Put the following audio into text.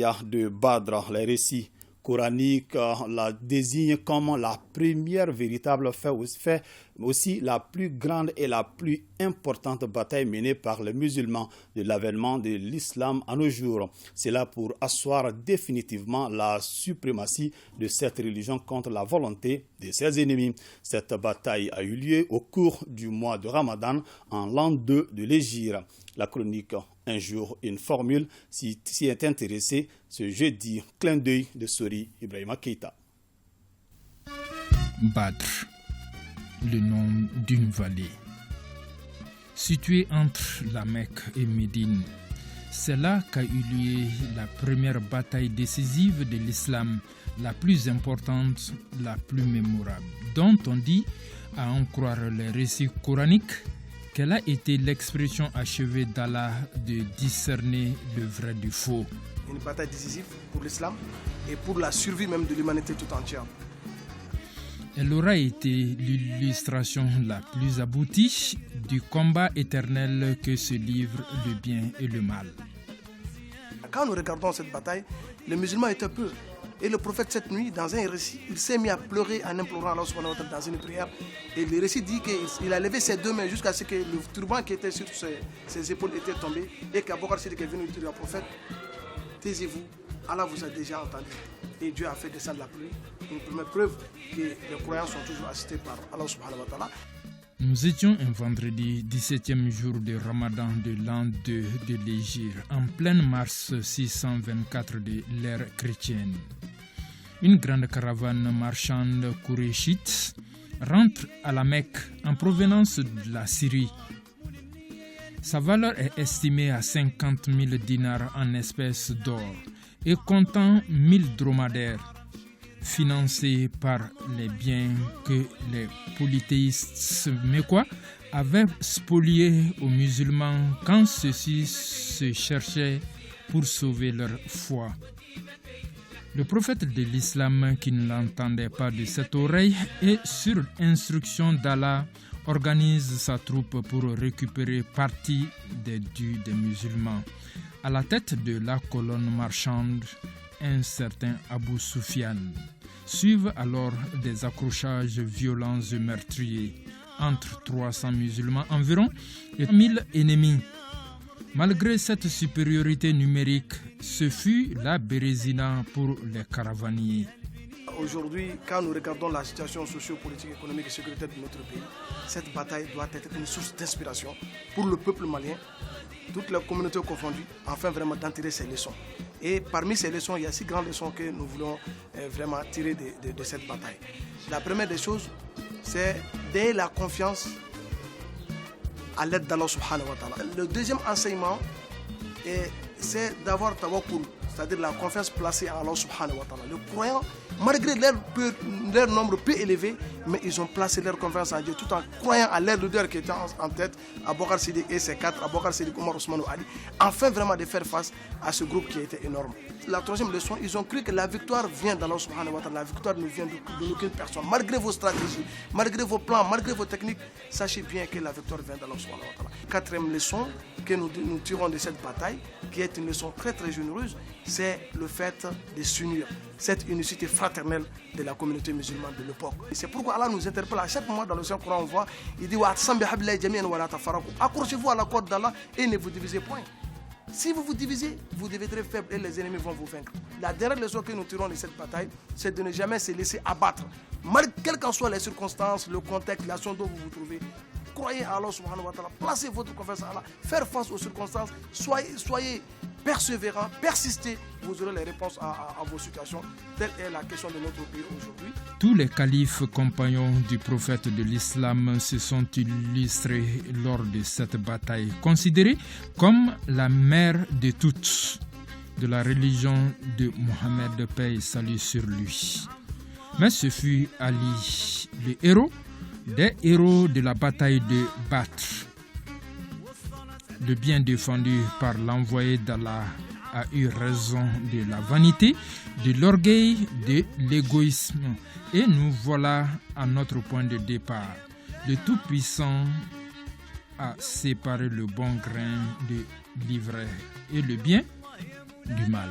bataille de Badr, les récits coraniques la désignent comme la première véritable fait aussi la plus grande et la plus importante bataille menée par les musulmans de l'avènement de l'islam à nos jours. C'est là pour asseoir définitivement la suprématie de cette religion contre la volonté de ses ennemis. Cette bataille a eu lieu au cours du mois de Ramadan en l'an 2 de l'Hégire. La chronique Un jour, une formule s'y est intéressée ce jeudi. Clin d'œil de Sori Ibrahima Keita. Badr, le nom d'une vallée. Située entre la Mecque et Médine, c'est là qu'a eu lieu la première bataille décisive de l'islam, la plus importante, la plus mémorable, dont on dit, à en croire les récits coraniques, qu'elle a été l'expression achevée d'Allah de discerner le vrai du faux. Une bataille décisive pour l'islam et pour la survie même de l'humanité tout entière. Elle aura été l'illustration la plus aboutie du combat éternel que se livrent le bien et le mal. Quand nous regardons cette bataille, les musulmans étaient peu. Et le prophète, cette nuit, dans un récit, il s'est mis à pleurer en implorant Allah subhanahu wa ta'ala dans une prière. Et le récit dit qu'il a levé ses deux mains jusqu'à ce que le turban qui était sur ses épaules était tombé. Et qu'Abou Bakr Siddiq est venu dire au prophète, taisez-vous, Allah vous a déjà entendu. Et Dieu a fait descendre la pluie. Une première preuve que les croyants sont toujours assistés par Allah subhanahu wa ta'ala. Nous étions un vendredi 17e jour de Ramadan de l'an 2 de l'Hégire, en pleine mars 624 de l'ère chrétienne. Une grande caravane marchande Qurayshite rentre à la Mecque en provenance de la Syrie. Sa valeur est estimée à 50 000 dinars en espèces d'or et comptant 1000 dromadaires, financés par les biens que les polythéistes mécois avaient spoliés aux musulmans quand ceux-ci se cherchaient pour sauver leur foi. Le prophète de l'islam, qui ne l'entendait pas de cette oreille, et sur instruction d'Allah, organise sa troupe pour récupérer partie des dus des musulmans. À la tête de la colonne marchande, un certain Abu Sufyan. Suivent alors des accrochages violents et meurtriers entre 300 musulmans environ et 1000 ennemis. Malgré cette supériorité numérique, ce fut la bérésina pour les caravaniers. Aujourd'hui, quand nous regardons la situation socio-politique, économique et sécuritaire de notre pays, cette bataille doit être une source d'inspiration pour le peuple malien, toutes les communautés confondues, afin vraiment d'en tirer ces leçons. Et parmi ces leçons, il y a 6 grandes leçons que nous voulons vraiment tirer de cette bataille. La première des choses, c'est d'ayer la confiance à l'aide d'Allah subhanahu wa ta'ala. Le deuxième enseignement, c'est d'avoir tawakkul, c'est-à-dire la confiance placée en Allah subhanahu wa ta'ala. Les croyants, malgré leur nombre peu élevé, mais ils ont placé leur confiance en Dieu tout en croyant à leur leader qui était en tête, Abou Bakr Siddiq et ses 4, Abou Bakr Siddiq, Omar, Ousmane ou Ali, afin vraiment de faire face à ce groupe qui était énorme. La troisième leçon, ils ont cru que la victoire vient d'Allah subhanahu wa ta'ala. La victoire ne vient d'aucune personne. Malgré vos stratégies, malgré vos plans, malgré vos techniques, sachez bien que la victoire vient d'Allah subhanahu wa ta'ala. Quatrième leçon que nous tirons de cette bataille, qui est une leçon très très généreuse, c'est le fait de s'unir, cette unicité fraternelle de la communauté musulmane de l'époque. Et c'est pourquoi Allah nous interpelle à chaque moment dans le Saint-Coran, on voit, il dit accrochez-vous à la corde d'Allah et ne vous divisez point. Si vous vous divisez, vous deviendrez faible et les ennemis vont vous vaincre. La dernière leçon que nous tirons de cette bataille, c'est de ne jamais se laisser abattre. Quelles qu'en soient les circonstances, le contexte, la situation dont vous vous trouvez, croyez à Allah subhanahu wa ta'ala, placez votre confiance à Allah, faire face aux circonstances, soyez persévérants, persistez, vous aurez les réponses à vos situations. Telle est la question de notre pays aujourd'hui. Tous les califes compagnons du prophète de l'islam se sont illustrés lors de cette bataille, considérée comme la mère de toutes de la religion de Mohammed, paix et salut sur lui. Mais ce fut Ali, le héros des héros de la bataille de Badr. Le bien défendu par l'envoyé d'Allah a eu raison de la vanité, de l'orgueil, de l'égoïsme. Et nous voilà à notre point de départ. Le Tout-Puissant a séparé le bon grain de l'ivraie et le bien du mal.